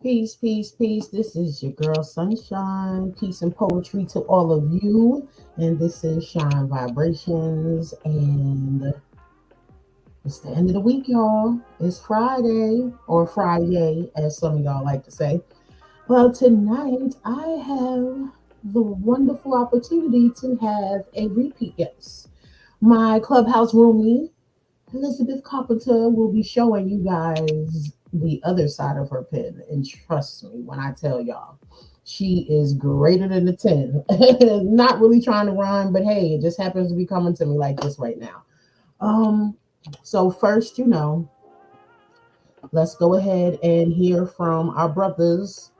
Peace, peace, peace. This is your girl Sunshine. Peace and poetry to all of you. And this is Shine Vibrations. And it's the end of the week, y'all. It's Friday, or Friday, as some of y'all like to say. Well, tonight I have the wonderful opportunity to have a repeat guest. My clubhouse roomie, Elizabeth Carpenter, will be showing you guys the other side of her pen. And trust me when I tell y'all, she is greater than the 10. Not really trying to rhyme, but hey, it just happens to be coming to me like this right now. Um, so first, let's go ahead and hear from our brothers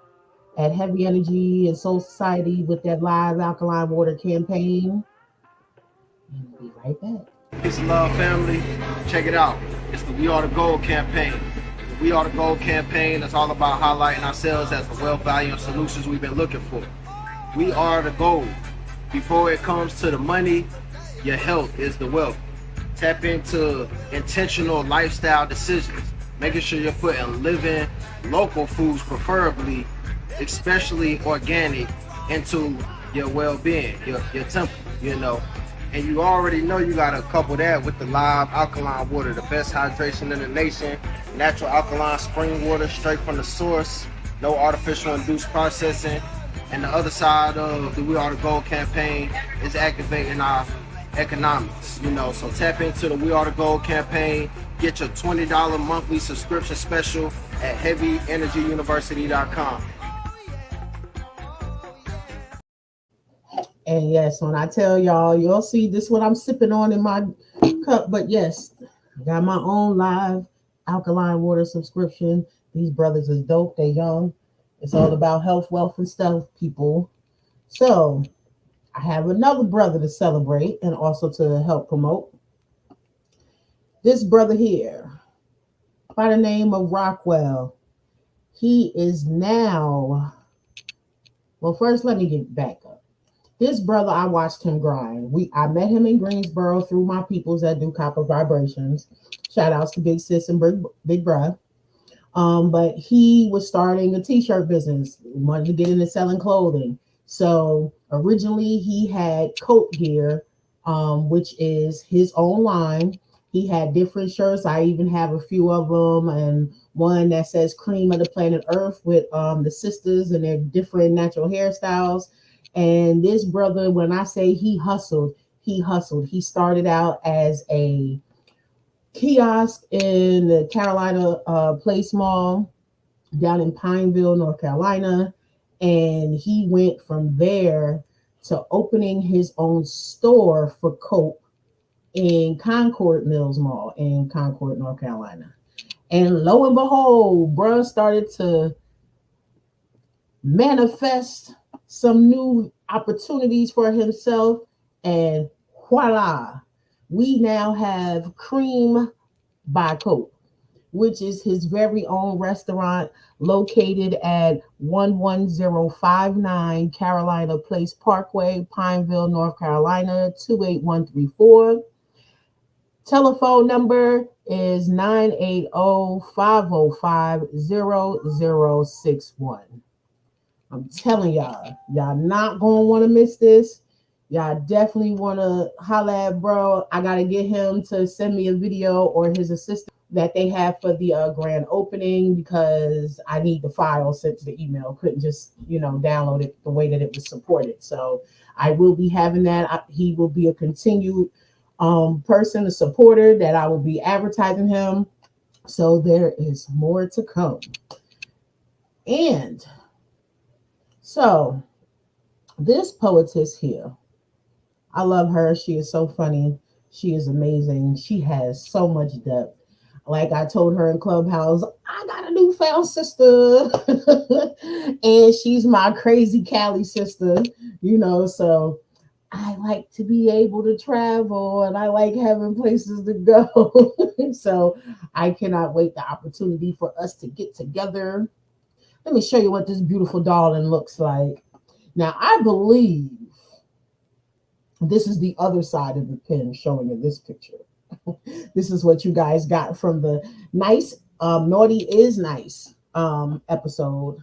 at Heavy Energy and Soul Society with that live alkaline water campaign. And we'll be right back. Peace and love, family. Check it out. It's the We Are the Gold campaign. The We Are the Gold campaign is all about highlighting ourselves as the wealth, value, and solutions we've been looking for. We are the gold. Before it comes to the money, your health is the wealth. Tap into intentional lifestyle decisions, making sure you're putting living, local foods preferably, especially organic, into your well-being, your temple, And you already know you gotta couple that with the live alkaline water, the best hydration in the nation. Natural alkaline spring water straight from the source, no artificial induced processing. And the other side of the We Are the Gold campaign is activating our economics, So tap into the We Are the Gold campaign. Get your $20 monthly subscription special at heavyenergyuniversity.com. And yes, when I tell y'all, you'll see this what I'm sipping on in my cup. But yes, I got my own live alkaline water subscription. These brothers is dope. They young. It's all about health, wealth, and stuff, people. So I have another brother to celebrate and also to help promote. This brother here, by the name of Rockwell, he is now. Well, first let me get back up. This brother, I watched him grind. I met him in Greensboro through my peoples that do copper vibrations. Shout outs to Big Sis and Big Bruh. But he was starting a t-shirt business, wanted to get into selling clothing. So originally he had Coat Gear, which is his own line. He had different shirts. I even have a few of them, and one that says Cream of the Planet Earth with the sisters and their different natural hairstyles. And this brother, when I say he hustled, he hustled. He started out as a kiosk in the Carolina Place Mall down in Pineville, North Carolina. And he went from there to opening his own store for Coke in Concord Mills Mall in Concord, North Carolina. And lo and behold, bruh started to manifest some new opportunities for himself, and voila, we now have Cream by Coke, which is his very own restaurant located at 11059 Carolina Place Parkway, Pineville, North Carolina 28134. Telephone number is 980-505-0061. I'm telling y'all not gonna want to miss this. Y'all definitely want to holla at bro. I gotta get him to send me a video or his assistant that they have for the grand opening, because I need the file sent to the email. Couldn't just download it the way that it was supported. So I will be having that. He will be a continued person, a supporter that I will be advertising him. So there is more to come. And so this poetess here, I love her. She is so funny. She is amazing. She has so much depth. Like I told her in Clubhouse, I got a newfound sister. And she's my crazy Cali sister, so I like to be able to travel and I like having places to go. So I cannot wait the opportunity for us to get together. Let me show you what this beautiful darling looks like. Now, I believe this is the other side of the pen showing in this picture. This is what you guys got from the nice, naughty is nice episode.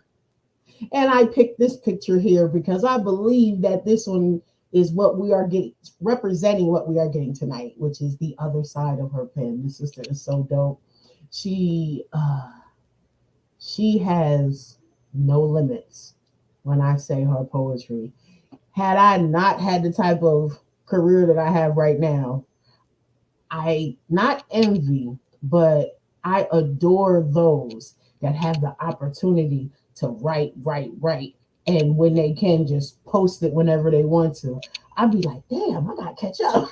And I picked this picture here because I believe that this one is what we are getting, representing what we are getting tonight, which is the other side of her pen. This sister is so dope. She she has no limits when I say her poetry. Had I not had the type of career that I have right now, I not envy, but I adore those that have the opportunity to write. And when they can just post it whenever they want to, I'd be like, damn, I gotta catch up.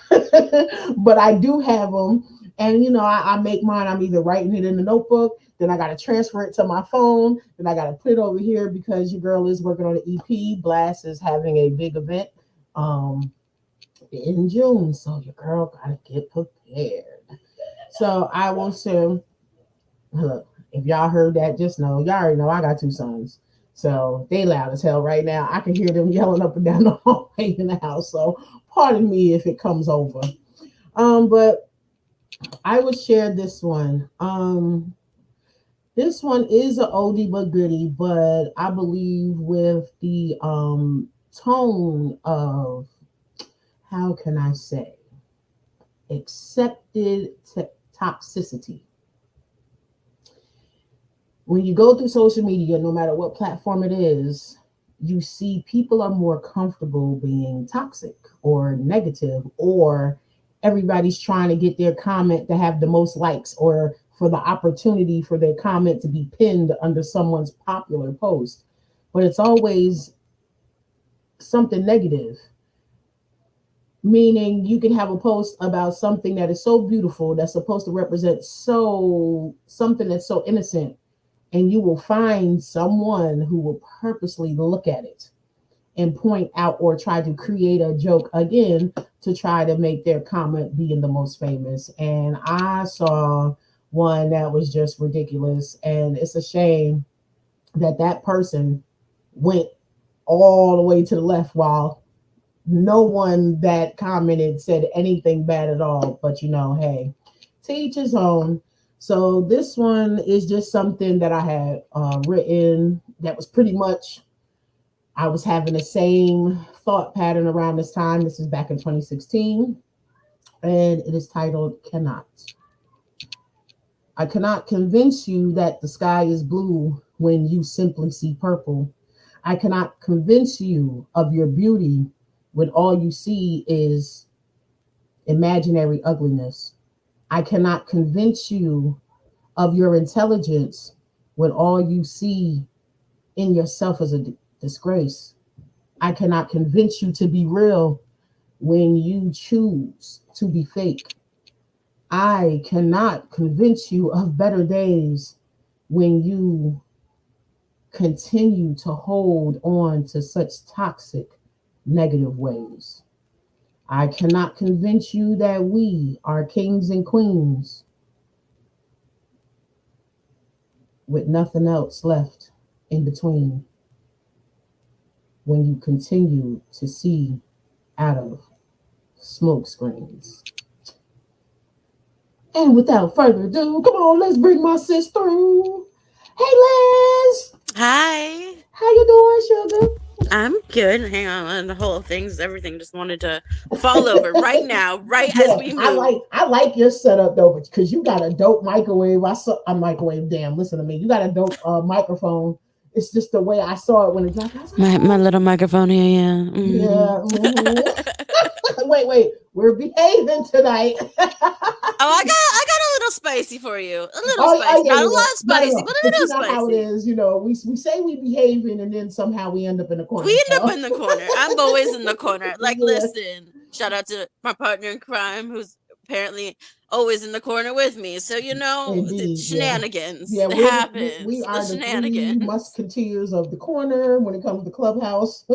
But I do have them. And, I make mine. I'm either writing it in the notebook, then I gotta transfer it to my phone, then I gotta put it over here because your girl is working on an EP. Blast is having a big event. In June, so your girl gotta get prepared. So I will say, look, if y'all heard that, just know y'all already know I got two sons. So they loud as hell right now. I can hear them yelling up and down the hallway in the house. So pardon me if it comes over. But I would share this one. This one is an oldie but goodie, but I believe with the tone of, how can I say, accepted toxicity. When you go through social media, no matter what platform it is, you see people are more comfortable being toxic or negative, or everybody's trying to get their comment to have the most likes, or for the opportunity for their comment to be pinned under someone's popular post. But it's always something negative. Meaning you can have a post about something that is so beautiful, that's supposed to represent something that's so innocent, and you will find someone who will purposely look at it and point out or try to create a joke again to try to make their comment being the most famous. And I saw one that was just ridiculous, and it's a shame that that person went all the way to the left while no one that commented said anything bad at all. But hey, to each his own. So this one is just something that I had written that was pretty much, I was having the same thought pattern around this time. This is back in 2016, and it is titled Cannot. I cannot convince you that the sky is blue when you simply see purple. I cannot convince you of your beauty when all you see is imaginary ugliness. I cannot convince you of your intelligence when all you see in yourself is a disgrace. I cannot convince you to be real when you choose to be fake. I cannot convince you of better days when you continue to hold on to such toxic, negative ways. I cannot convince you that we are kings and queens with nothing else left in between when you continue to see out of smoke screens. And without further ado, come on, let's bring my sis through. Hey, Liz. Hi. How you doing, sugar? I'm good. Hang on, the whole things, everything just wanted to fall over right now, right as we move. I like your setup though, because you got a dope microwave. I saw a microwave. Damn, listen to me. You got a dope microphone. It's just the way I saw it when it dropped. I was like, My little microphone here, yeah. Mm-hmm. Yeah. Mm-hmm. wait. We're behaving tonight. I got a little spicy for you. A little spicy. Not a lot spicy, but a little spicy. How it is, we say we behaving and then somehow we end up in the corner. We end up in the corner. I'm always in the corner. Like, listen, shout out to my partner in crime who's apparently always in the corner with me. So, Indeed, shenanigans. Yeah, happens. We are the shenanigans. three musketeers of the corner when it comes to Clubhouse.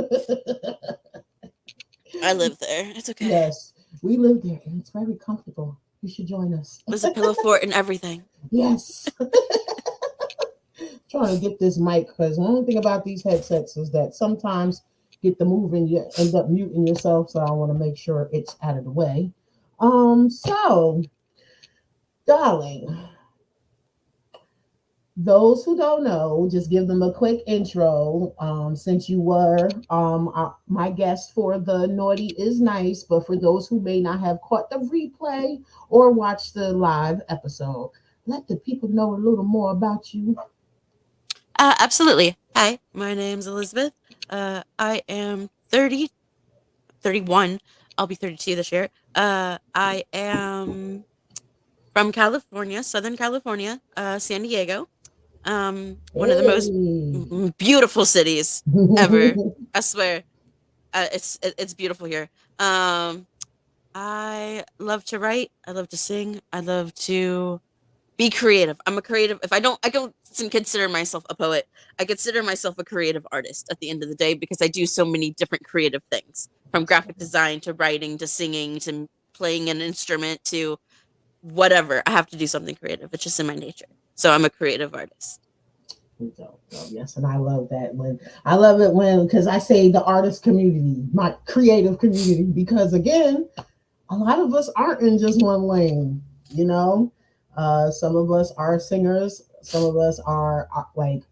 I live there. It's okay. Yes, we live there and it's very comfortable. You should join us. There's a pillow fort and everything. Yes. Trying to get this mic, because one thing about these headsets is that sometimes get the move and you end up muting yourself. So I want to make sure it's out of the way. So, darling, those who don't know, just give them a quick intro. Since you were my guest for the Naughty is Nice, but for those who may not have caught the replay or watched the live episode, let the people know a little more about you. Absolutely. Hi, my name's Elizabeth. I am 30, 31. I'll be 32 this year. I am from California, Southern California, San Diego. One of the most Hey. beautiful cities ever. I swear, it's beautiful here. I love to write. I love to sing. I love to be creative. I'm a creative. If I don't consider myself a poet. I consider myself a creative artist at the end of the day because I do so many different creative things, from graphic design to writing to singing to playing an instrument to whatever. I have to do something creative. It's just in my nature. So I'm a creative artist. Yes, and I love that when I love it when because I say the artist community, my creative community, because again, a lot of us aren't in just one lane, you know. Some of us are singers, some of us are like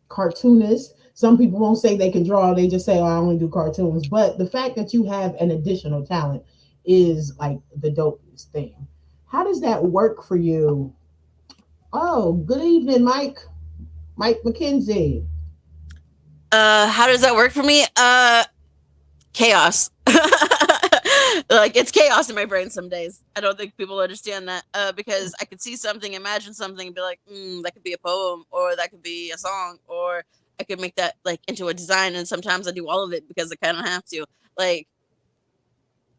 cartoonists. Some people won't say they can draw, they just say, oh, I only do cartoons. But the fact that you have an additional talent is like the dopest thing. How does that work for you? Oh, good evening, Mike. Mike McKenzie. How does that work for me? Chaos. Like it's chaos in my brain some days. I don't think people understand that because I could see something, imagine something, and be like, that could be a poem, or that could be a song, or I could make that like into a design. And sometimes I do all of it because I kind of have to. Like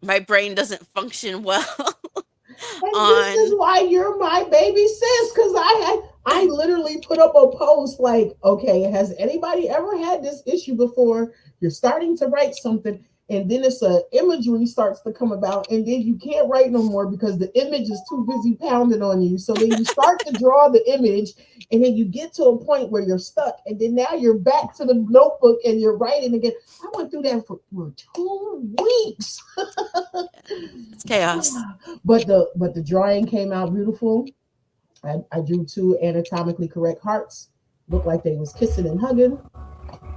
my brain doesn't function well And this is on. why you're my baby sis, because I literally put up a post like, okay, has anybody ever had this issue before? You're starting to write something, and then it's a imagery starts to come about, and then you can't write no more because the image is too busy pounding on you. So then you start to draw the image, and then you get to a point where you're stuck, and then now you're back to the notebook and you're writing again. I went through that for 2 weeks. It's chaos. But the drawing came out beautiful. I drew two anatomically correct hearts, looked like they was kissing and hugging,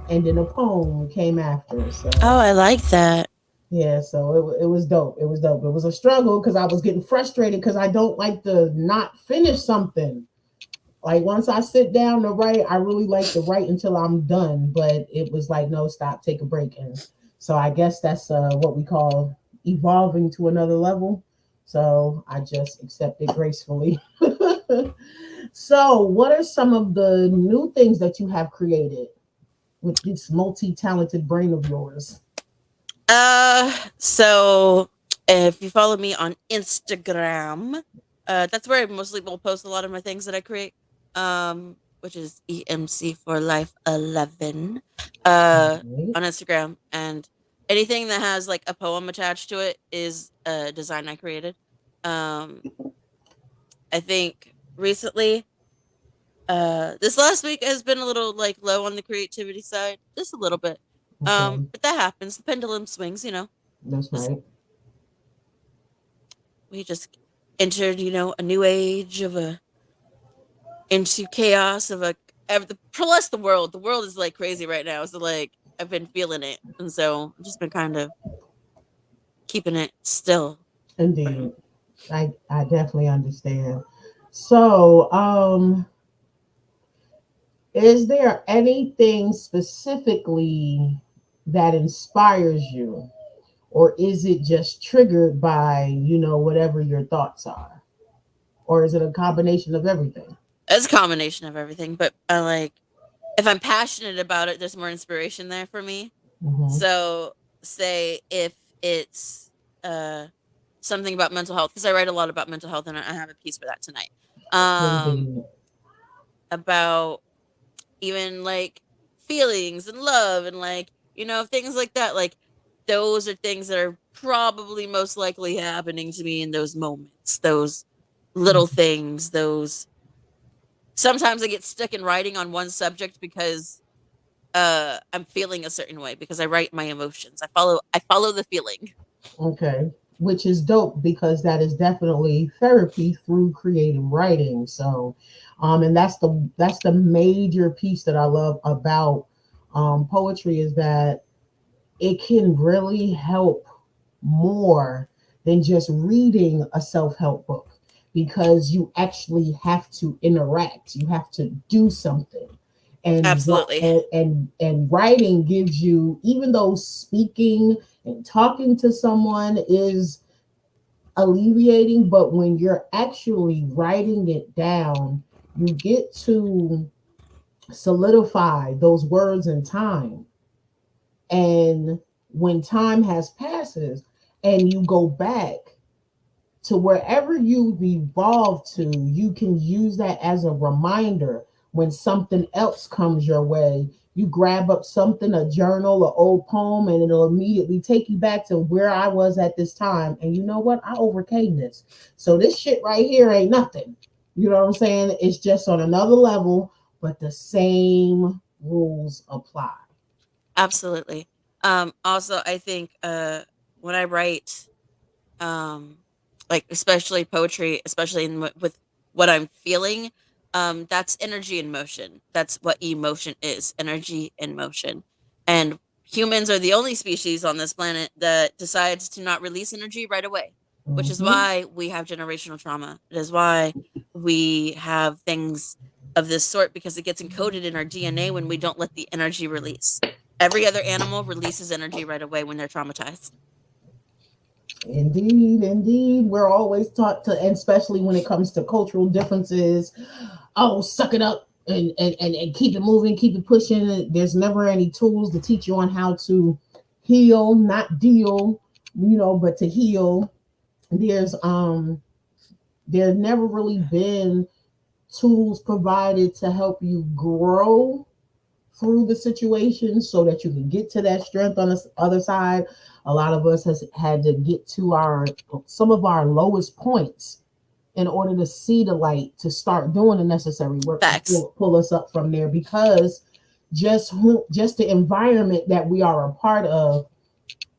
and then a poem came after. So Oh, I like that. yeah, so it was dope. It was dope. It was a struggle because I was getting frustrated because I don't like to not finish something. Like once I sit down to write, I really like to write until I'm done. But it was like, no, stop, take a break. And so I guess that's what we call evolving to another level. So I just accept it gracefully. So, what are some of the new things that you have created with this multi-talented brain of yours? So if you follow me on Instagram, that's where I mostly will post a lot of my things that I create. Which is EMC for Life 11 Okay. on Instagram, and anything that has like a poem attached to it is a design I created. Um, I think recently, this last week has been a little like low on the creativity side, just a little bit. Okay. But that happens. The pendulum swings, you know. That's Just right. we just entered, a new age of a into chaos of plus the world. The world is like crazy right now. So like I've been feeling it, and so I've just been kind of keeping it still. Indeed. I definitely understand. So, is there anything specifically that inspires you? Or is it just triggered by, whatever your thoughts are? Or is it a combination of everything? It's a combination of everything, but I like if I'm passionate about it, there's more inspiration there for me. Mm-hmm. So say if it's uh something about mental health, because I write a lot about mental health and I have a piece for that tonight. Indeed. About even like feelings and love and like, things like that. Like those are things that are probably most likely happening to me in those moments, those little things, those sometimes I get stuck in writing on one subject because I'm feeling a certain way because I write my emotions. I follow the feeling. Okay. which is dope because that is definitely therapy through creative writing. So, and that's the major piece that I love about poetry is that it can really help more than just reading a self-help book because you actually have to interact, you have to do something. And Absolutely. writing gives you, even though speaking and talking to someone is alleviating, but when you're actually writing it down, you get to solidify those words in time. And when time has passes and you go back to wherever you've evolved to, you can use that as a reminder when something else comes your way. You grab up something, a journal, an old poem, and it'll immediately take you back to where I was at this time. And you know what? I overcame this. So this shit right here ain't nothing. You know what I'm saying? It's just on another level, but the same rules apply. Absolutely. Also, I think when I write, um, like especially poetry, especially with what I'm feeling, that's energy in motion. That's what emotion is: energy in motion. And humans are the only species on this planet that decides to not release energy right away, which is Mm-hmm. why we have generational trauma. It is why we have things of this sort because it gets encoded in our DNA when we don't let the energy release. Every other animal releases energy right away when they're traumatized. Indeed, indeed. We're always taught to, and especially when it comes to cultural differences, oh, suck it up and keep it moving, keep it pushing. There's never any tools to teach you on how to heal, not deal, but to heal. There's there's never really been tools provided to help you grow through the situation so that you can get to that strength on the other side. A lot of us has had to get to our some of our lowest points in order to see the light, to start doing the necessary work to Facts. pull us up from there, because just the environment that we are a part of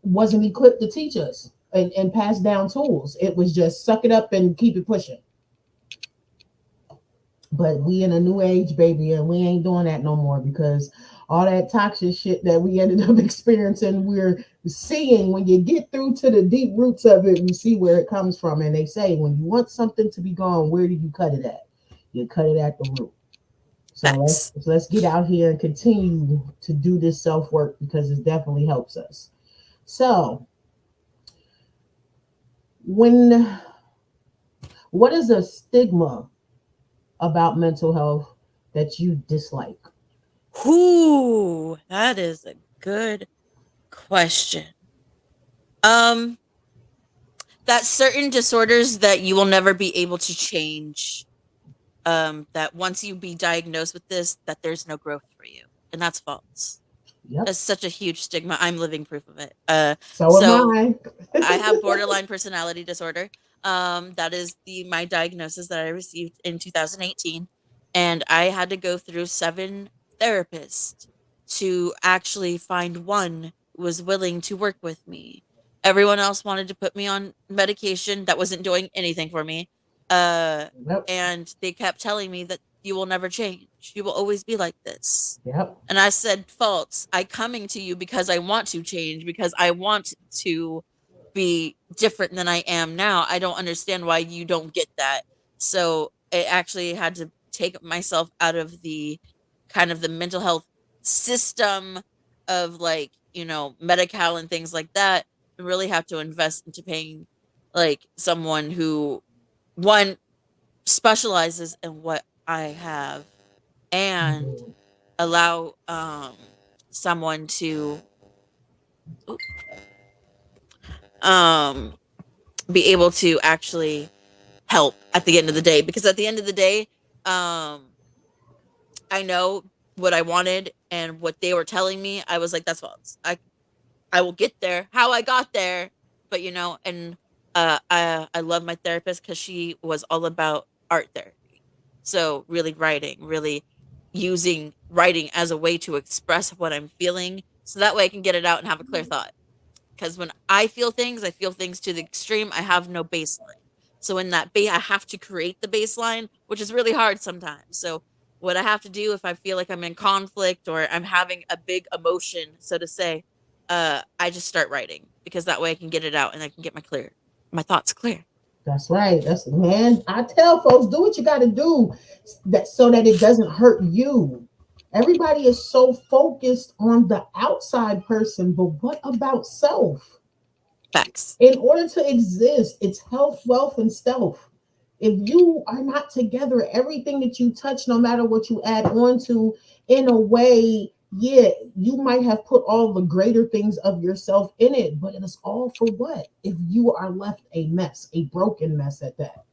wasn't equipped to teach us and pass down tools. It was just suck it up and keep it pushing. But we in a new age, baby, and we ain't doing that no more because all that toxic shit that we ended up experiencing, we're seeing when you get through to the deep roots of it, you see where it comes from. And they say when you want something to be gone, where do you cut it at? You cut it at the root. So Facts. let's get out here and continue to do this self work because it definitely helps us. So when what is a stigma about mental health that you dislike? Whoo, that is a good question. Um, that certain disorders that you will never be able to change. That once you be diagnosed with this, that there's no growth for you, and that's false. Yep. That's such a huge stigma. I'm living proof of it. So am So I. I have borderline personality disorder. That is the my diagnosis that I received in 2018, and I had to go through 7 therapists to actually find one who was willing to work with me. Everyone else wanted to put me on medication that wasn't doing anything for me. Uh, Yep. and they kept telling me that you will never change. You will always be like this. Yep. And I said, false. I coming to you because I want to change, because I want to be different than I am now. I don't understand why you don't get that. So it actually had to take myself out of the kind of the mental health system of, like, medical and things like that, and really have to invest into paying like someone who, one, specializes in what I have, and allow someone to um be able to actually help at the end of the day, because at the end of the day, um I know what I wanted, and what they were telling me, I was like, that's false. I will get there how I got there. But and I love my therapist because she was all about art therapy. So really writing, really using writing as a way to express what I'm feeling, so that way I can get it out and have a clear thought. Because when I feel things to the extreme. I have no baseline. So in that I have to create the baseline, which is really hard sometimes. So what I have to do if I feel like I'm in conflict or I'm having a big emotion, so to say, I just start writing because that way I can get it out and I can get my thoughts clear. That's right. That's man. I tell folks, do what you got to do, that so that it doesn't hurt you. Everybody is so focused on the outside person, but what about self? Facts. In order to exist, it's health, wealth, and stealth. If you are not together, everything that you touch, no matter what you add on to, in a way, yeah, you might have put all the greater things of yourself in it, but it is all for what? If you are left a mess, a broken mess at that.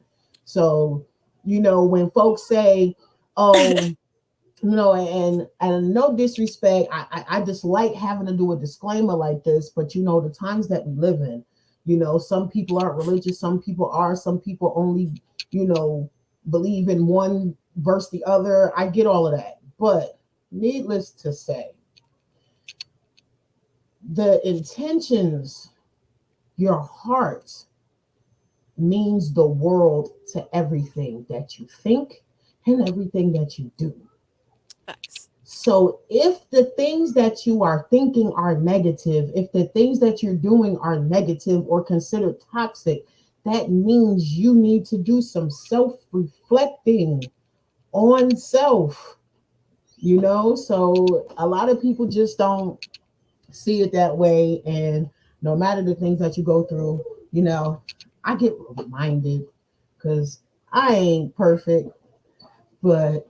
So, when folks say, oh, and no disrespect, I just like having to do a disclaimer like this, but the times that we live in, some people aren't religious, some people are, some people only you know believe in one versus the other. I get all of that, but needless to say, the intentions, your heart means the world to everything that you think and everything that you do. Facts. So if the things that you are thinking are negative, if the things that you're doing are negative or considered toxic, that means you need to do some self-reflecting on self, So a lot of people just don't see it that way. And no matter the things that you go through, I get reminded because I ain't perfect, but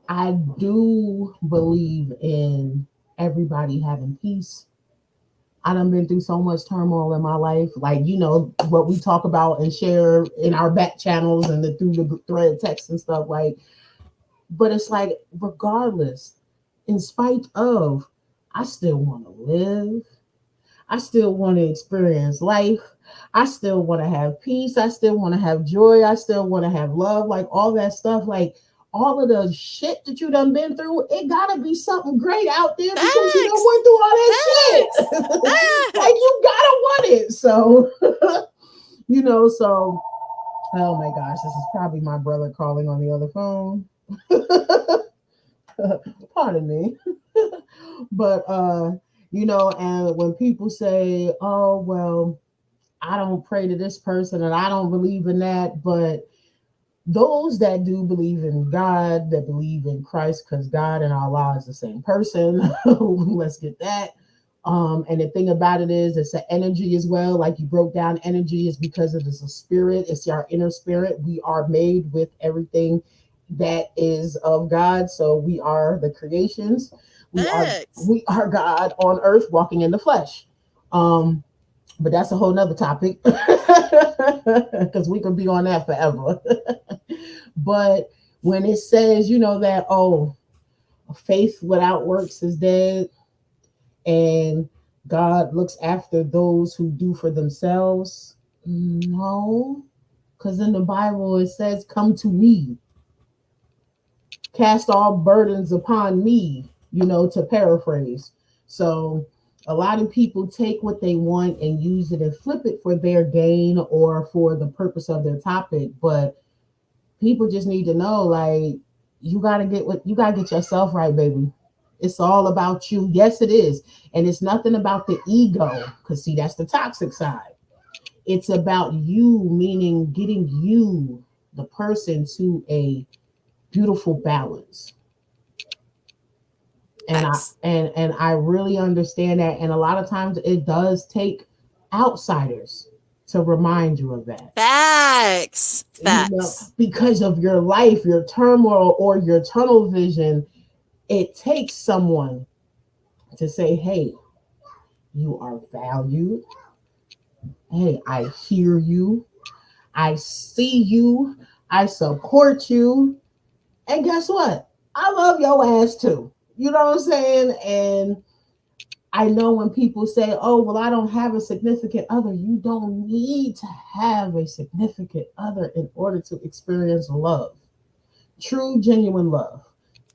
I do believe in everybody having peace. I done been through so much turmoil in my life, like what we talk about and share in our back channels and through the thread text and stuff. Like, but it's like, regardless, in spite of, I still want to live. I still want to experience life. I still want to have peace. I still want to have joy. I still want to have love. Like all that stuff. Like all of the shit that you done been through, it gotta be something great out there because you done Facts. went through all that Facts. shit. Like Facts. you gotta want it. So, so oh my gosh, this is probably my brother calling on the other phone. Pardon me. But and when people say, oh well, I don't pray to this person and I don't believe in that, but those that do believe in God, that believe in Christ, because God and Allah is the same person. Let's get that. And the thing about it is, it's an energy as well. Like you broke down, energy is because it is a spirit. It's our inner spirit. We are made with everything that is of God. So we are the creations. We are Facts. we are God on earth, walking in the flesh. But that's a whole nother topic because we could be on that forever. But when it says, that, oh, faith without works is dead, and God looks after those who do for themselves, no, because in the Bible it says, come to me, cast all burdens upon me, to paraphrase. So a lot of people take what they want and use it and flip it for their gain or for the purpose of their topic. But people just need to know, like, you gotta get yourself right, baby. It's all about you. Yes, it is. And it's nothing about the ego, because see, that's the toxic side. It's about you, meaning getting you, the person, to a beautiful balance. And I Facts. and I really understand that. And a lot of times it does take outsiders to remind you of that. Facts. Facts. Because of your life, your turmoil, or your tunnel vision, it takes someone to say, hey, you are valued. Hey, I hear you. I see you. I support you. And guess what? I love your ass too. You know what I'm saying? And I know when people say, oh, well, I don't have a significant other, you don't need to have a significant other in order to experience love. True, genuine love.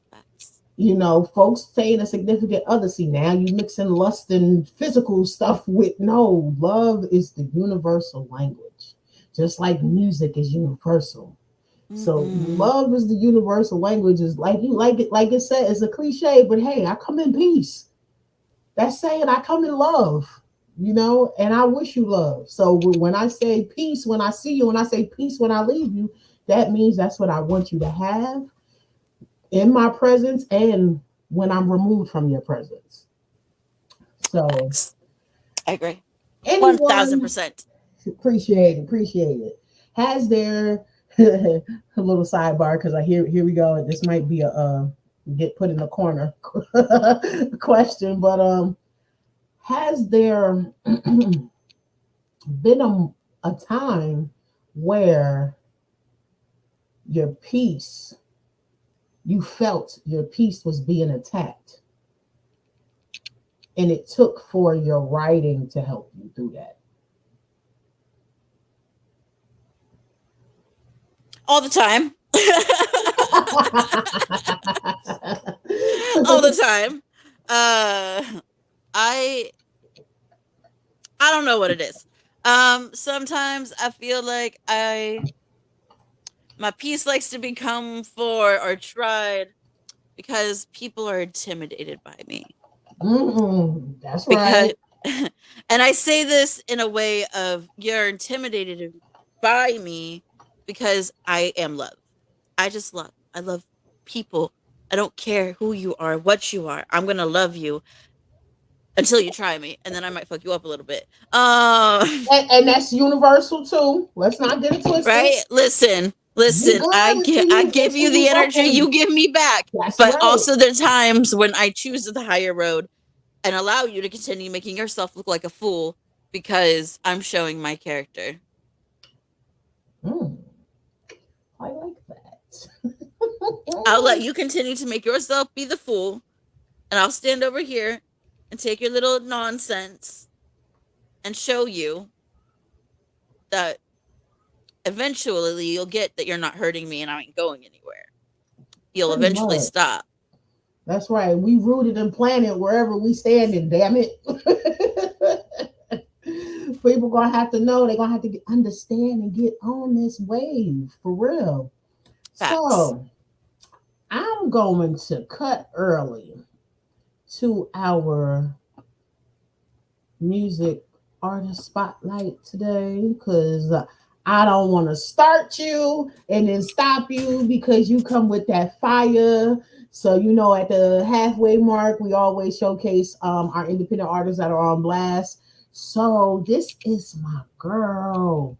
Facts. You know, folks saying a significant other. See, now you mixing lust and physical stuff with no. Love is the universal language, just like music is universal. So love is the universal language. Is like you like it, like it said, it's a cliche, but hey, I come in peace. That's saying I come in love, you know, and I wish you love. So when I say peace, when I see you, when I say peace, when I leave you, that means that's what I want you to have in my presence and when I'm removed from your presence. So I agree. anyone 1000%. appreciate it. Has there a little sidebar because I here we go. This might be a get put in the corner question, but has there been a time where your peace, you felt your peace was being attacked, and it took for your writing to help you through that? All the time. All the time. I don't know what it is. Sometimes I feel like my peace likes to be come for or tried because people are intimidated by me. That's right. And I say this in a way of you're intimidated by me because I am love. I just love. I love people. I don't care who you are, what you are. I'm gonna love you until you try me, and then I might fuck you up a little bit. And that's universal too. Let's not get it twisted. Right? Listen. I give you the energy, you give me back. That's but right. also there are times when I choose the higher road and allow you to continue making yourself look like a fool because I'm showing my character. I like that. I'll let you continue to make yourself be the fool, and I'll stand over here and take your little nonsense and show you that eventually you'll get that you're not hurting me and I ain't going anywhere. You'll eventually stop. That's right. We rooted and planted wherever we standing, damn it. People gonna have to know, they're gonna have to understand and get on this wave for real. Facts. So I'm going to cut early to our music artist spotlight today because I don't want to start you and then stop you because you come with that fire. So, you know, at the halfway mark, we always showcase our independent artists that are on blast. So this is my girl,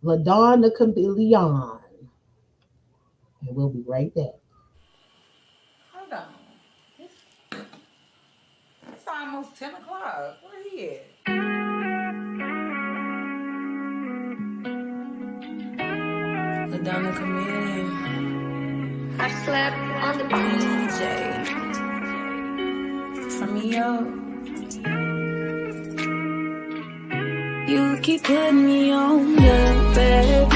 LaDonna Chameleon. And we'll be right back. Hold on. It's almost 10 o'clock. Where he at? LaDonna Chameleon. I slept on the PJ. From yo. You keep putting me on the bad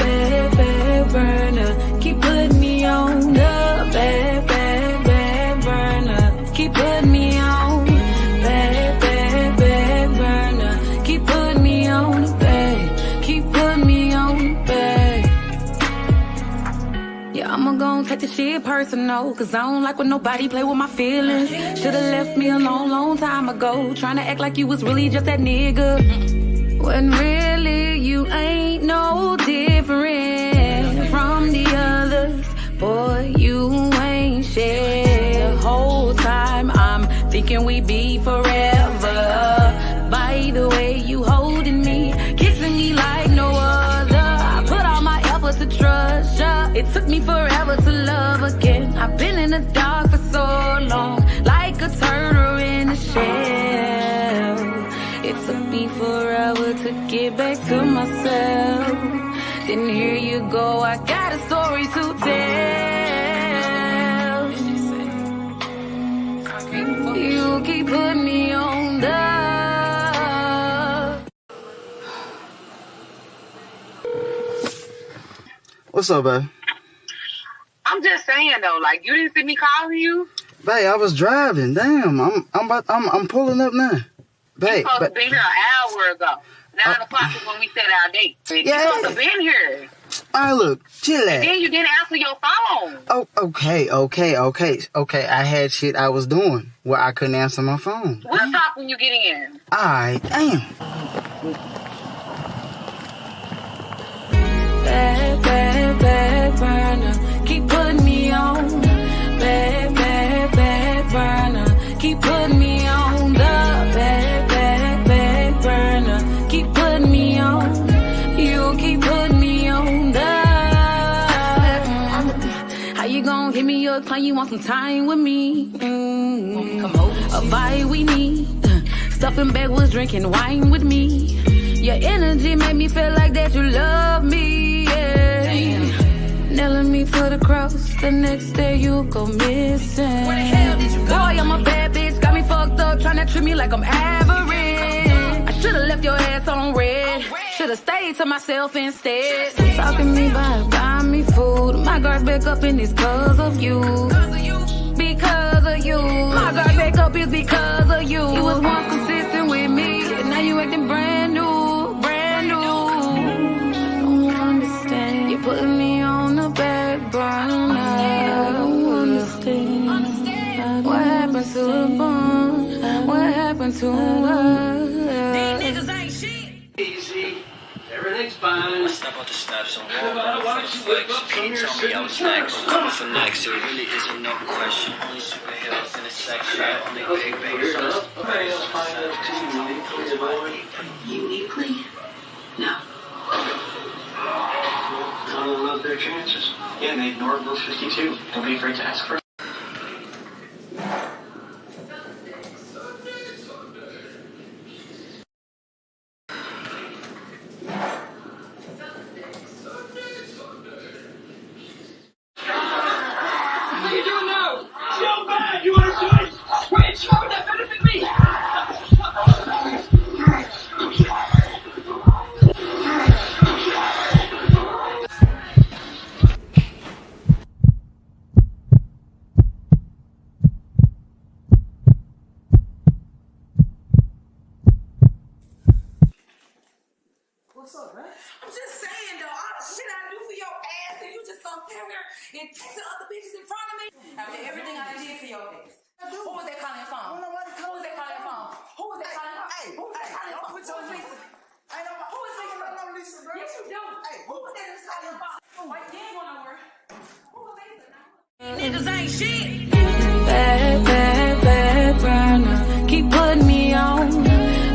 burner. Keep putting me on the bad burner. Keep putting me on bad burner. Keep putting me on the bed. Keep putting me on the bed. Yeah, I'ma gon' take the shit personal, cause I don't like when nobody play with my feelings. Should've left me a long time ago, tryna act like you was really just that nigga. When really you ain't no different from the others. Boy, you ain't shit. The whole time I'm thinking we be forever. By the way you holding me, kissing me like no other. I put all my effort to trust ya. It took me forever to love again. I've been in the dark for so long, like a turtle in a shell. It took me forever to get back to myself. Then here you go, I got a story to tell. You keep putting me on the... What's up, man? I'm just saying though, like, you didn't see me calling you? Babe, I was driving. Damn, I'm pulling up now. Babe, you supposed to be here an hour ago. 9 o'clock is when we set our date. You supposed to been here. All right, look, chill out. And then you didn't answer your phone. Oh, okay. I had shit I was doing where I couldn't answer my phone. We'll talk when you get in. All right, damn. Bad, bad, bad burner, keep putting me on. Bad, bad, bad burner, keep putting me on. The bad, bad, bad burner, keep putting me on. You keep putting me on. The how you gon' hit me up, claim you want some time with me? A vibe we need. Stuffing backwoods, drinking wine with me. Your energy made me feel like that you love me, yeah. Damn. Nailing me for the cross, the next day you go missing. Where the hell did you go? Boy, I'm a bad bitch, got me fucked up, trying to treat me like I'm average. I should've left your ass on red, should've stayed to myself instead. Talking me buy me food, my guard's back up and it's cause of you. Because of you, my guard back up is because of you. You was once consistent with me, and now you acting brand new, brand new. Don't understand, you putting me on the back burner. I don't understand. What happened to the bond? What happened to us? These niggas ain't shit. Easy. Everything's fine. I step out the steps and walk on the flex. Can you tell me I was next? Coming for next, it really isn't no question. Only superheroes in the section. Only big bangers on Uniquely? No. Tell them about their chances. Yeah, and they ignored Rule 52. Don't be afraid to ask for it. What's up, man? I'm just saying, though, all the shit I do for your ass, and you just gonna stand there and text the other bitches in front of me? After everything I did for your ass. Who was that calling your phone? Who was that calling your phone? Who was that calling your phone? Who was that calling your phone? Who is Lisa? Who is Lisa? I don't know Lisa, bro. Yes, you do. Who was that that's calling your phone? Why you ain't going nowhere? Who was Lisa? Niggas ain't shit. Bad, bad, bad burner, keep putting me on.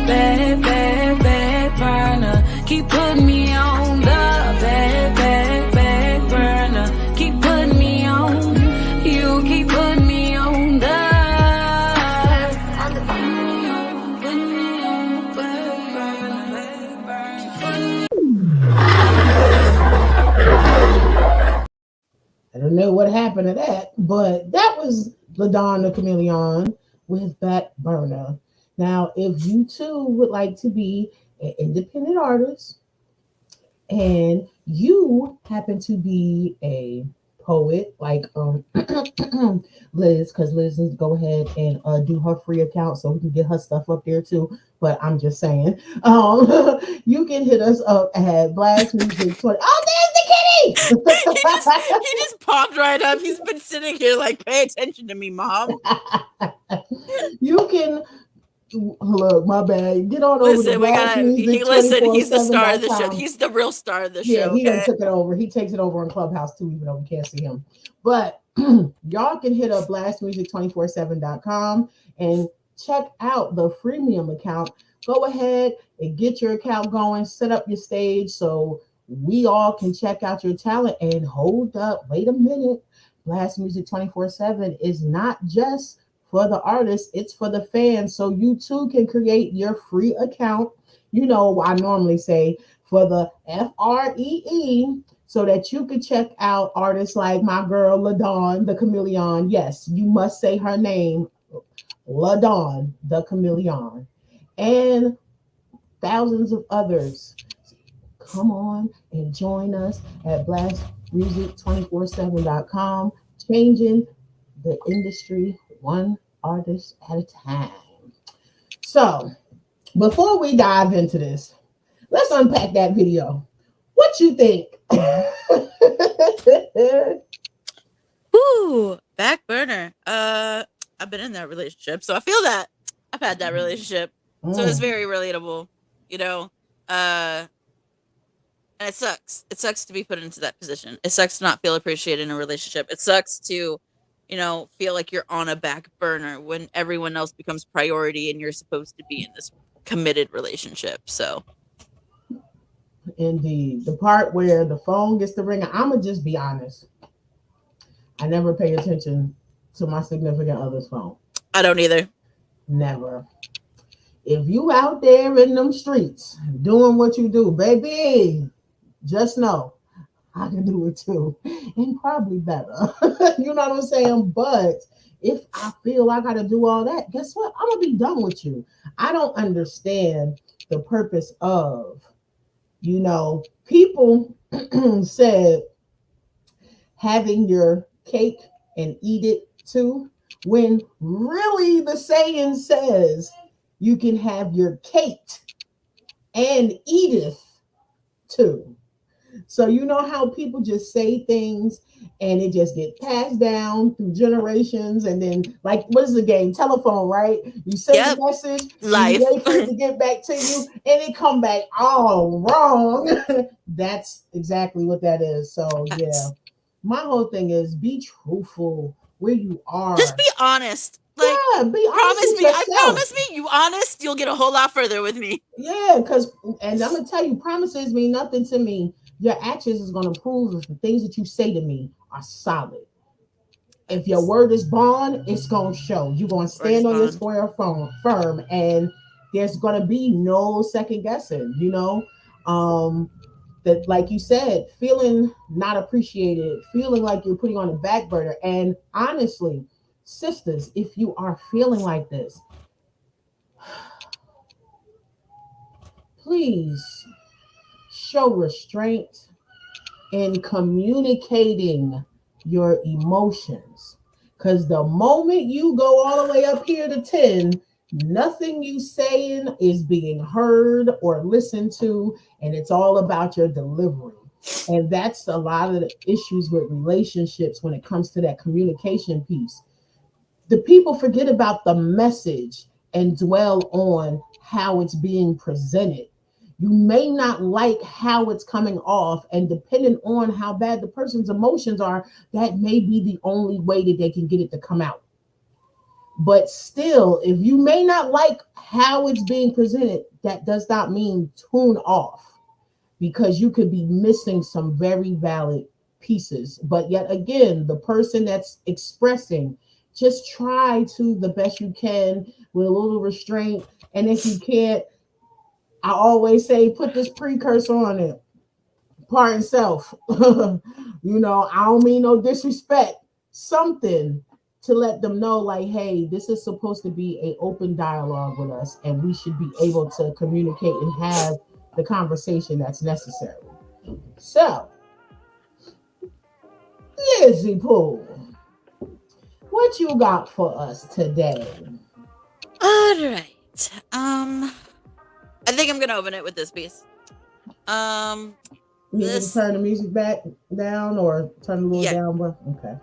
Bad, bad, bad burner, keep putting me on. The bad, bad, bad burner, keep putting me on. You keep putting me on. The putting me on, bad burner. I don't know what happened to that, but that was LaDon the Chameleon with Back Burner. Now, if you too would like to be an independent artist and you happen to be a poet like Liz, because Liz needs to go ahead and do her free account so we can get her stuff up there too. But I'm just saying, you can hit us up at Blast Music 20. Oh, there's the kitty! he just popped right up. He's been sitting here like, pay attention to me, Mom. You can look, my bad. Get on over Listen, to we Blast gotta. Music He's the star of the show. 24/7.com. He's the real star of the Yeah, show. he done Okay? took it over. He takes it over on Clubhouse too, even though we can't see him. But y'all can hit up blastmusic247.com and check out the freemium account. Go ahead and get your account going, set up your stage so we all can check out your talent. And hold up, wait a minute. Blast Music 24/7 is not just for the artists, it's for the fans. So you too can create your free account. You know, I normally say for the FREE, so that you can check out artists like my girl LaDon the Chameleon. Yes, you must say her name, LaDon the Chameleon, and thousands of others. Come on and join us at blastmusic247.com, changing the industry one artist at a time. So, before we dive into this, let's unpack that video. What you think? Ooh, back burner. I've been in that relationship, so I feel that. I've had that relationship. So it's very relatable, you know. And it sucks. It sucks to be put into that position. It sucks to not feel appreciated in a relationship. It sucks to, feel like you're on a back burner when everyone else becomes priority and you're supposed to be in this committed relationship. So Indeed. The part where the phone gets to ring, I'm going to just be honest. I never pay attention to my significant other's phone. I don't either. Never. If you out there in them streets doing what you do, baby, just know I can do it too. And probably better. You know what I'm saying? But if I feel I got to do all that, guess what? I'm going to be done with you. I don't understand the purpose of, people said having your cake and eat it too, when really the saying says you can have your cake and eateth too. So you know how people just say things and it just get passed down through generations, and then like what is the game? Telephone, right? You send a message, life. You wait for it to get back to you, and it come back all wrong. That's exactly what that is. So yeah, my whole thing is be truthful where you are. Just be honest. Like, yeah, be honest. I promise me, you honest, you'll get a whole lot further with me. Yeah, and I'm gonna tell you, promises mean nothing to me. Your actions is gonna prove if the things that you say to me are solid. If your word is bond, it's gonna show. You're gonna stand on your square firm, and there's gonna be no second guessing. That, like you said, feeling not appreciated, feeling like you're putting on a back burner. And honestly, sisters, if you are feeling like this, please show restraint in communicating your emotions. Because the moment you go all the way up here to 10, nothing you saying is being heard or listened to, and it's all about your delivery. And that's a lot of the issues with relationships when it comes to that communication piece. The people forget about the message and dwell on how it's being presented. You may not like how it's coming off, and depending on how bad the person's emotions are, that may be the only way that they can get it to come out. But still, if you may not like how it's being presented, that does not mean tune off, because you could be missing some very valid pieces. But yet again, the person that's expressing, just try to the best you can with a little restraint. And if you can't, I always say, put this precursor on it. Pardon self. I don't mean no disrespect. Something to let them know, like, hey, this is supposed to be an open dialogue with us, and we should be able to communicate and have the conversation that's necessary. So, Lizzie Poole, what you got for us today? All right. I think I'm gonna open it with this piece. You need to turn the music back down or turn it a little down. Okay.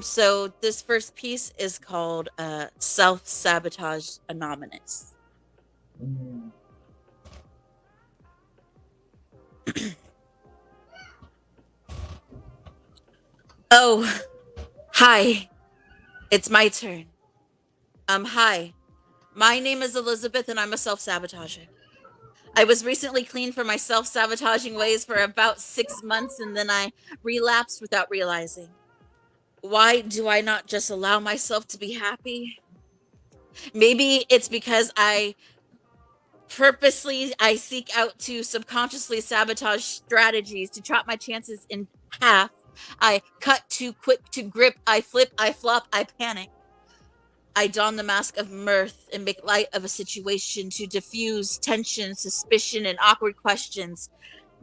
So this first piece is called Self-Sabotage Anonymous. Oh, hi. It's my turn. Hi. My name is Elizabeth, and I'm a self-sabotager. I was recently clean for my self-sabotaging ways for about 6 months, and then I relapsed without realizing. Why do I not just allow myself to be happy? Maybe it's because I seek out to subconsciously sabotage strategies to chop my chances in half. I cut too quick to grip. I flip, I flop, I panic. I don the mask of mirth and make light of a situation to diffuse tension, suspicion, and awkward questions,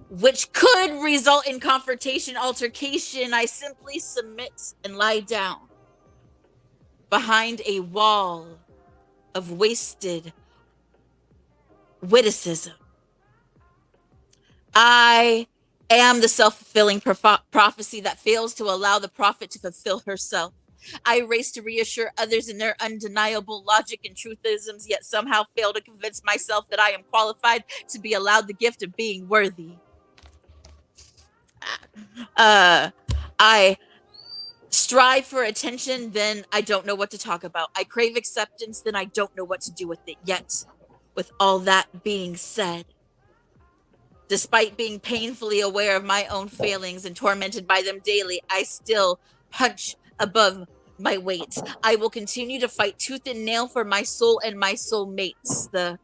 which could result in confrontation, altercation. I simply submit and lie down. behind a wall of wasted witticism. I am the self-fulfilling prophecy that fails to allow the prophet to fulfill herself. I race to reassure others in their undeniable logic and truthisms, yet somehow fail to convince myself that I am qualified to be allowed the gift of being worthy. I strive for attention, then I don't know what to talk about. I crave acceptance, then I don't know what to do with it. Yet, with all that being said, despite being painfully aware of my own failings and tormented by them daily, I still punch above my weight. I will continue to fight tooth and nail for my soul and my soulmates, the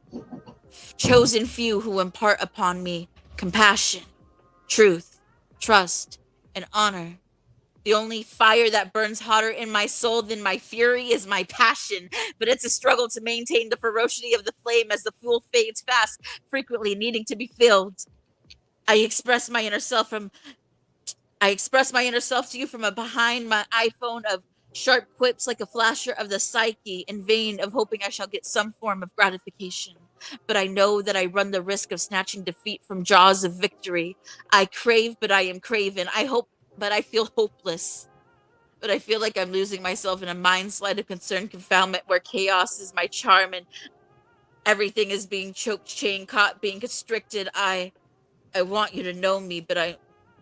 chosen few who impart upon me compassion, truth, trust, and honor. The only fire that burns hotter in my soul than my fury is my passion, but it's a struggle to maintain the ferocity of the flame as the fuel fades fast, frequently needing to be filled. I express my inner self to you from behind my iPhone of sharp quips like a flasher of the psyche, in vain of hoping I shall get some form of gratification. But I know that I run the risk of snatching defeat from jaws of victory. I crave, but I am craven. I hope, but I feel hopeless. But I feel like I'm losing myself in a mind slide of concerned confoundment where chaos is my charm and everything is being choked, chained, caught, being constricted. I want you to know me, but I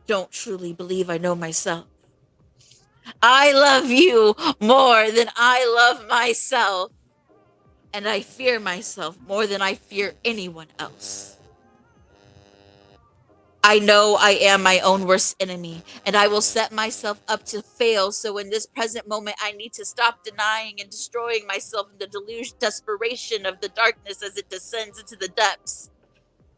don't truly believe I know myself. I love you more than I love myself, and I fear myself more than I fear anyone else. I know I am my own worst enemy, and I will set myself up to fail. So in this present moment, I need to stop denying and destroying myself in the desperation of the darkness as it descends into the depths.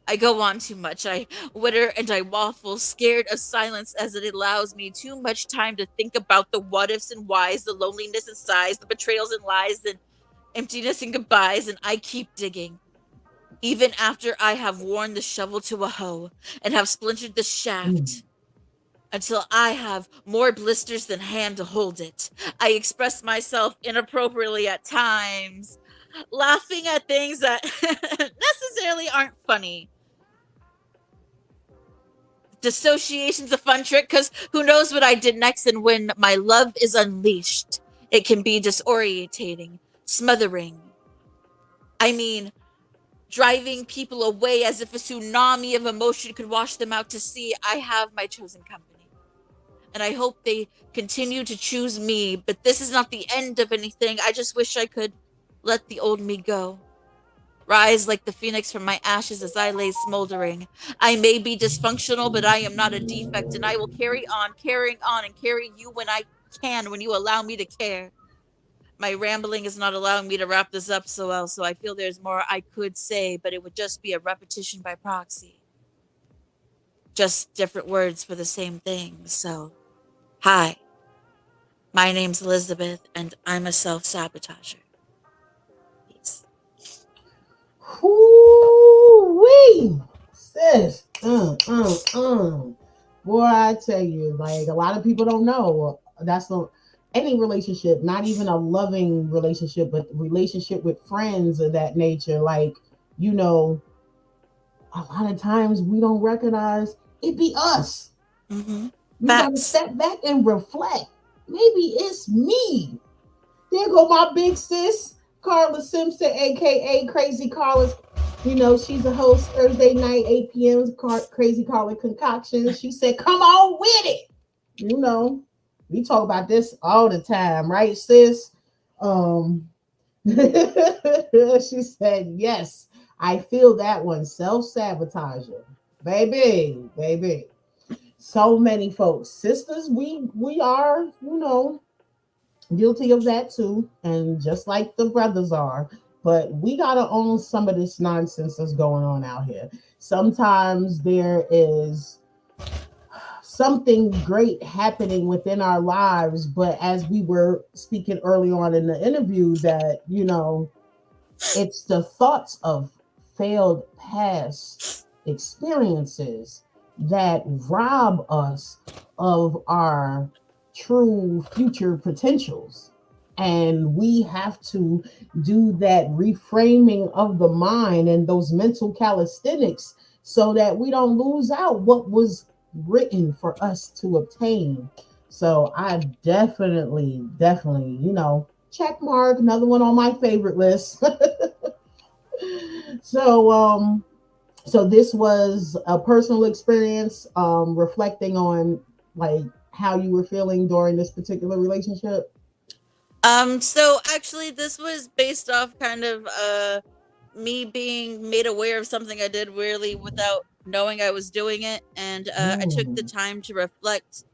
I go on too much. I witter and I waffle, scared of silence as it allows me too much time to think about the what ifs and whys, the loneliness and sighs, the betrayals and lies, the emptiness and goodbyes, and I keep digging. Even after I have worn the shovel to a hoe and have splintered the shaft until I have more blisters than hand to hold it. I express myself inappropriately at times, laughing at things that necessarily aren't funny. Dissociation's a fun trick because who knows what I did next, and when my love is unleashed, it can be disorientating, smothering. I mean, driving people away as if a tsunami of emotion could wash them out to sea. I have my chosen company, and I hope they continue to choose me, but this is not the end of anything. I just wish I could let the old me go. Rise like the phoenix from my ashes as I lay smoldering. I may be dysfunctional, but I am not a defect, and I will carry on, carrying on, and carry you when I can, when you allow me to care. My rambling is not allowing me to wrap this up so well, so I feel there's more I could say, but it would just be a repetition by proxy. Just different words for the same thing. So, hi, my name's Elizabeth, and I'm a self-sabotager. Peace. Woo-wee, sis. Boy, I tell you, like, a lot of people don't know. That's the any relationship, not even a loving relationship, but relationship with friends of that nature. Like, you know, a lot of times we don't recognize it be us. Mm-hmm. We gotta step back and reflect. Maybe it's me. There go my big sis, Carla Simpson, aka Crazy Carla. You know, she's a host Thursday night, 8 p.m. Crazy Carla Concoctions. She said, come on with it. You know, we talk about this all the time, right, sis? She said, yes, I feel that one. Self-sabotager. Baby. So many folks. Sisters, we are, you know, guilty of that too. And just like the brothers are. But we gotta own some of this nonsense that's going on out here. Sometimes there is something great happening within our lives, but as we were speaking early on in the interview, that, you know, it's the thoughts of failed past experiences that rob us of our true future potentials. And we have to do that reframing of the mind and those mental calisthenics so that we don't lose out what was written for us to obtain. So I definitely, check mark, another one on my favorite list. so so this was a personal experience, reflecting on like how you were feeling during this particular relationship. So actually this was based off kind of me being made aware of something I did really without knowing I was doing it, and I took the time to reflect,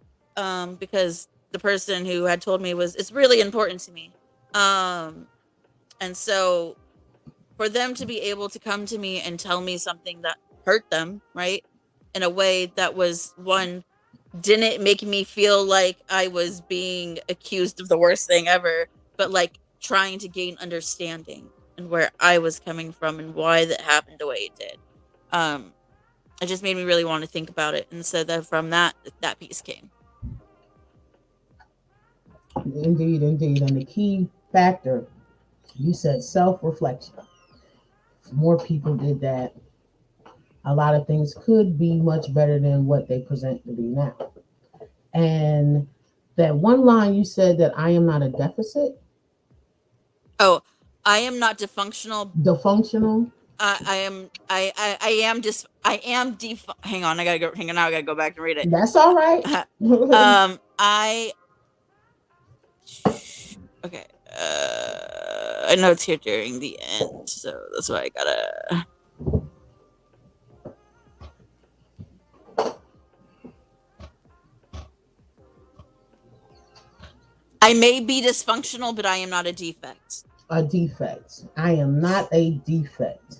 because the person who had told me was it's really important to me. And so for them to be able to come to me and tell me something that hurt them, right? In a way that was one didn't make me feel like I was being accused of the worst thing ever, but like trying to gain understanding and where I was coming from and why that happened the way it did. It just made me really want to think about it. And so that from that piece came. Indeed. And the key factor, you said self-reflection. If more people did that, a lot of things could be much better than what they present to be now. And that one line you said, that I am not a deficit. Oh, I am not dysfunctional. Defunctional. I am hang on, I gotta go back and read it. That's all right. Okay. I know it's here during the end, so that's why I gotta. I may be dysfunctional, but I am not a defect. A defect. I am not a defect.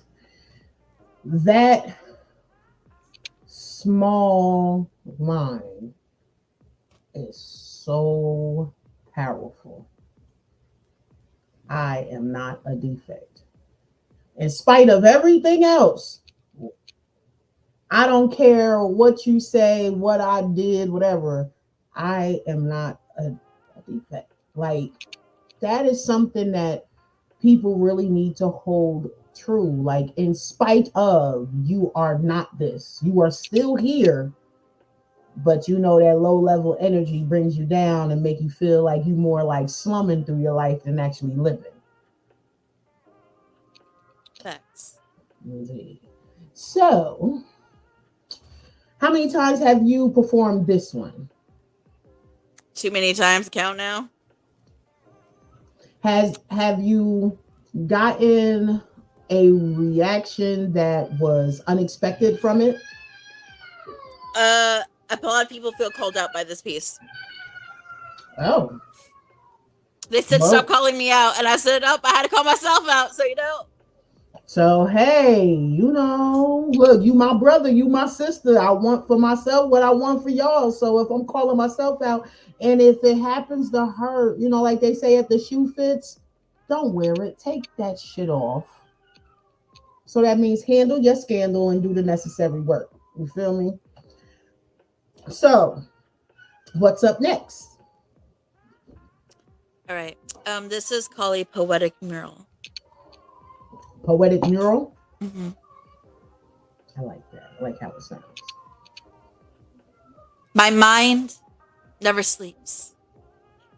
That small line is so powerful. I am not a defect. In spite of everything else, I don't care what you say, what I did, whatever. I am not a defect. Like, that is something that people really need to hold true. Like, in spite of, you are not this. You are still here, but you know that low level energy brings you down and make you feel like you more like slumming through your life than actually living. Facts. Indeed. So, how many times have you performed this one? Too many times to count now. Have you gotten a reaction that was unexpected from it? A lot of people feel called out by this piece. Oh. They said, stop calling me out. And I said, I had to call myself out. So, So, hey, look, you my brother, you my sister. I want for myself what I want for y'all. So if I'm calling myself out, and if it happens to hurt, like they say, if the shoe fits, don't wear it. Take that shit off. So that means handle your scandal and do the necessary work. You feel me? So, what's up next? All right. This is called a poetic mural. Poetic mural? Mm-hmm. I like that. I like how it sounds. My mind never sleeps.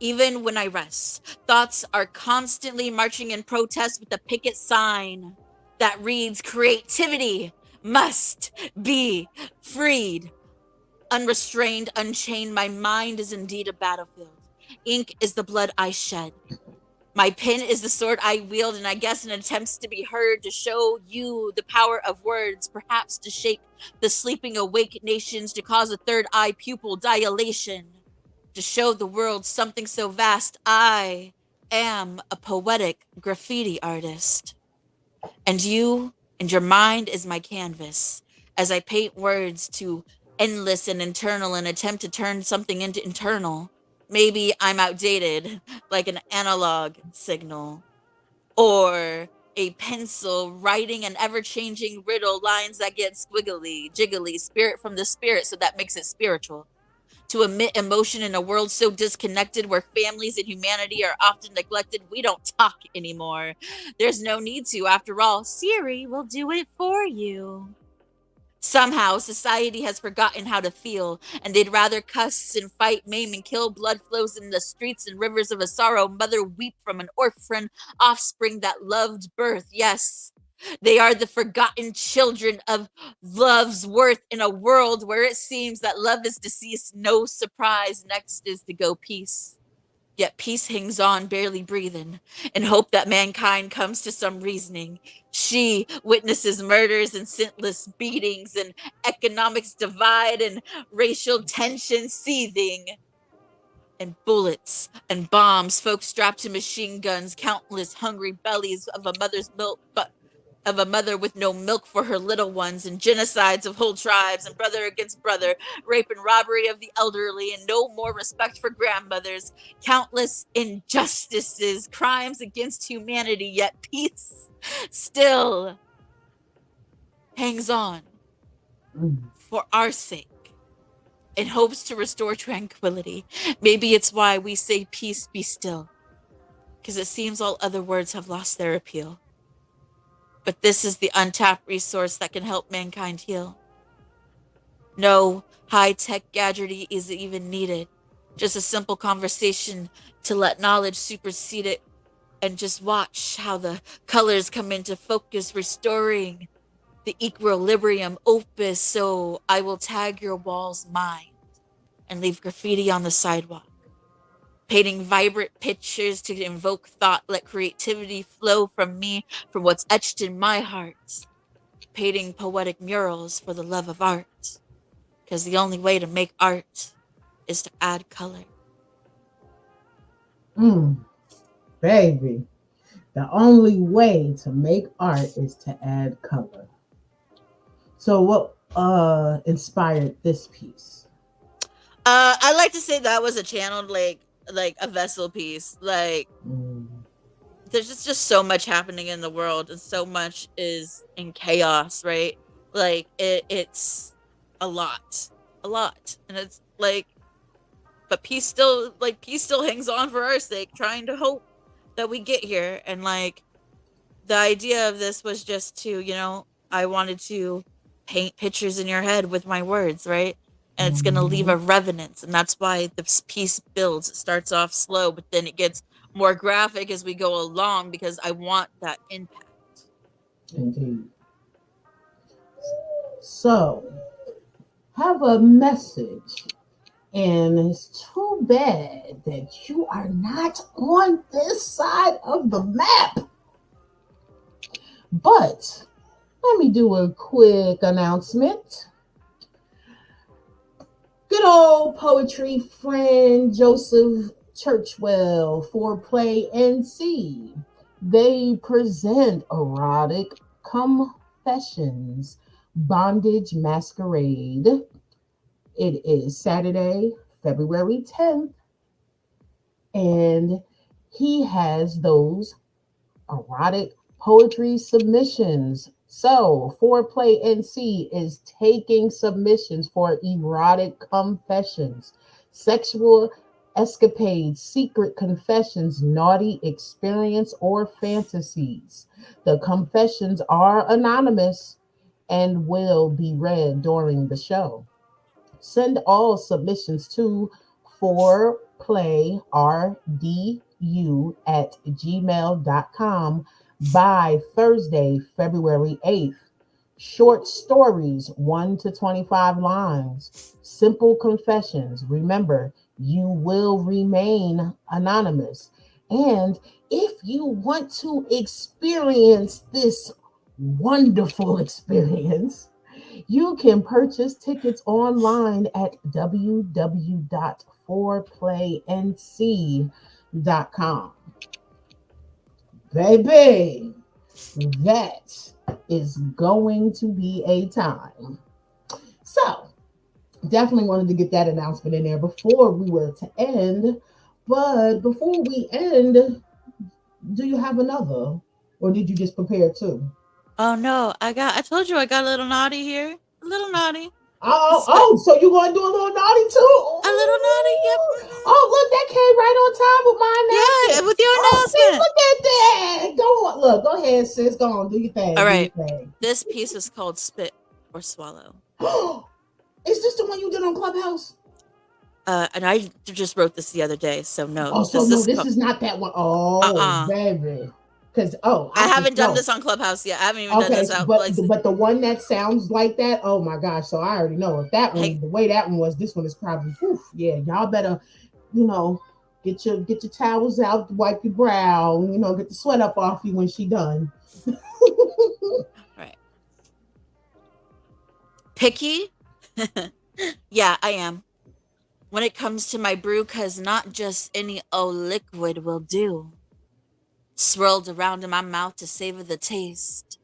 Even when I rest, thoughts are constantly marching in protest with a picket sign that reads, creativity must be freed. Unrestrained, unchained, my mind is indeed a battlefield. Ink is the blood I shed. My pen is the sword I wield, and I guess in attempts to be heard, to show you the power of words, perhaps to shake the sleeping awake nations, to cause a third eye pupil dilation, to show the world something so vast. I am a poetic graffiti artist. And you and your mind is my canvas, as I paint words to endless and internal and attempt to turn something into internal. Maybe I'm outdated, like an analog signal, or a pencil writing an ever-changing riddle, lines that get squiggly, jiggly, spirit from the spirit, so that makes it spiritual. to emit emotion in a world so disconnected where families and humanity are often neglected. We don't talk anymore. There's no need to. After all, Siri will do it for you. Somehow, society has forgotten how to feel, and they'd rather cuss and fight, maim, and kill. Blood flows in the streets and rivers of a sorrow. Mother weep from an orphan offspring that loved birth. Yes, they are the forgotten children of love's worth in a world where it seems that love is deceased. No surprise. Next is to go peace. Yet peace hangs on, barely breathing, in hope that mankind comes to some reasoning. She witnesses murders and senseless beatings and economics divide and racial tension seething. And bullets and bombs, folks strapped to machine guns, countless hungry bellies of a mother's milk, but of a mother with no milk for her little ones, and genocides of whole tribes, and brother against brother, rape and robbery of the elderly, and no more respect for grandmothers, countless injustices, crimes against humanity, yet peace still hangs on for our sake in hopes to restore tranquility. Maybe it's why we say peace be still, because it seems all other words have lost their appeal. But this is the untapped resource that can help mankind heal. No high-tech gadgetry is even needed. Just a simple conversation to let knowledge supersede it, and just watch how the colors come into focus, restoring the equilibrium opus. So I will tag your walls mine and leave graffiti on the sidewalk. Painting vibrant pictures to invoke thought, let creativity flow from me, from what's etched in my heart. Painting poetic murals for the love of art, because the only way to make art is to add color. Baby, the only way to make art is to add color. So what inspired this piece? I like to say that was a channeled like a vessel piece. Like there's just so much happening in the world, and so much is in chaos, right? Like it's a lot, and it's like, but peace still hangs on for our sake, trying to hope that we get here. And like the idea of this was just to, I wanted to paint pictures in your head with my words, right? And it's going to leave a resonance, and that's why this piece builds. It starts off slow, but then it gets more graphic as we go along, because I want that impact. Indeed. So, have a message, and it's too bad that you are not on this side of the map. But let me do a quick announcement. Good old poetry friend Joseph Churchwell for Play NC. They present Erotic Confessions, Bondage Masquerade. It is Saturday, February 10th, and he has those erotic poetry submissions. So, Foreplay NC is taking submissions for erotic confessions, sexual escapades, secret confessions, naughty experience, or fantasies. The confessions are anonymous and will be read during the show. Send all submissions to foreplayrdu@gmail.com by Thursday, February 8th. Short stories, 1 to 25 lines. Simple confessions. Remember, you will remain anonymous. And if you want to experience this wonderful experience, you can purchase tickets online at www.foreplaync.com. Baby, that is going to be a time. So, definitely wanted to get that announcement in there before we were to end. But before we end, do you have another? Or did you just prepare two? Oh no, I told you I got a little naughty here. A little naughty. Oh, so you gonna do a little naughty too? A little naughty, yep. Oh, look, that came right on time with my announcement. Yeah, with your Oh, see, announcement. look at that. Go on, look, go ahead, sis. Go on, do your thing. All right. Do your thing. This piece is called Spit or Swallow. Is this the one you did on Clubhouse? And I just wrote this the other day, so no. Oh, so this is not that one. Oh, baby. Because I haven't done this on Clubhouse yet. I haven't even done this out. But the one that sounds like that, oh my gosh! So I already know if that one, the way that one was, this one is probably, yeah. Y'all better, get your towels out, wipe your brow, get the sweat up off you when she done. Right. Picky? Yeah, I am. When it comes to my brew, cause not just any old liquid will do. Swirled around in my mouth to savor the taste.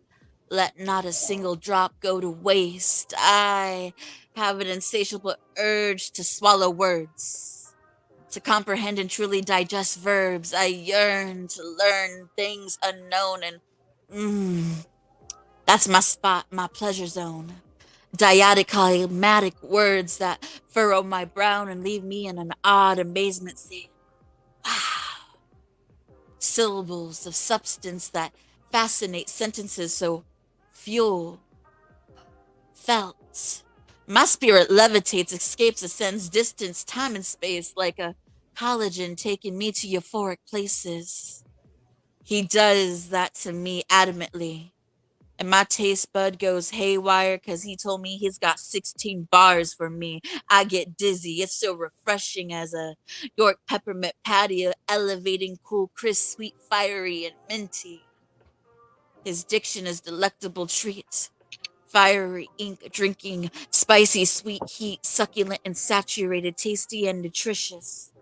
Let not a single drop go to waste. I have an insatiable urge to swallow words, to comprehend and truly digest verbs. I yearn to learn things unknown, and that's my spot, my pleasure zone. Dyadic, climatic words that furrow my brow and leave me in an odd amazement, saying, wow. Syllables of substance that fascinate sentences so fuel felt. My spirit levitates, escapes, ascends distance, time and space like a collagen taking me to euphoric places. He does that to me adamantly. And my taste bud goes haywire because he told me he's got 16 bars for me. I get dizzy. It's so refreshing as a York peppermint patio, elevating, cool, crisp, sweet, fiery, and minty. His diction is delectable treat. Fiery ink drinking, spicy, sweet heat, succulent and saturated, tasty and nutritious.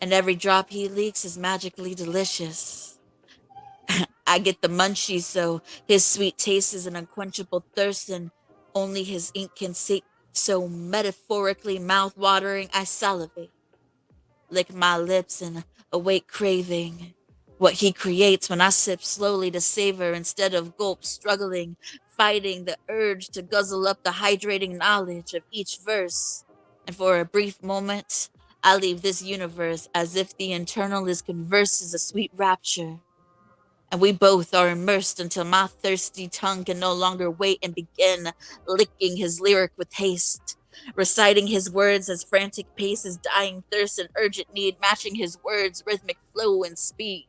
And every drop he leaks is magically delicious. I get the munchies, so his sweet taste is an unquenchable thirst, and only his ink can sate. So metaphorically mouth-watering, I salivate, lick my lips, and awake craving. What he creates when I sip slowly to savor instead of gulp, struggling, fighting the urge to guzzle up the hydrating knowledge of each verse. And for a brief moment, I leave this universe as if the internal is converses a sweet rapture. And we both are immersed until my thirsty tongue can no longer wait and begin licking his lyric with haste, reciting his words as frantic pace, his dying thirst and urgent need, matching his words' rhythmic flow and speed.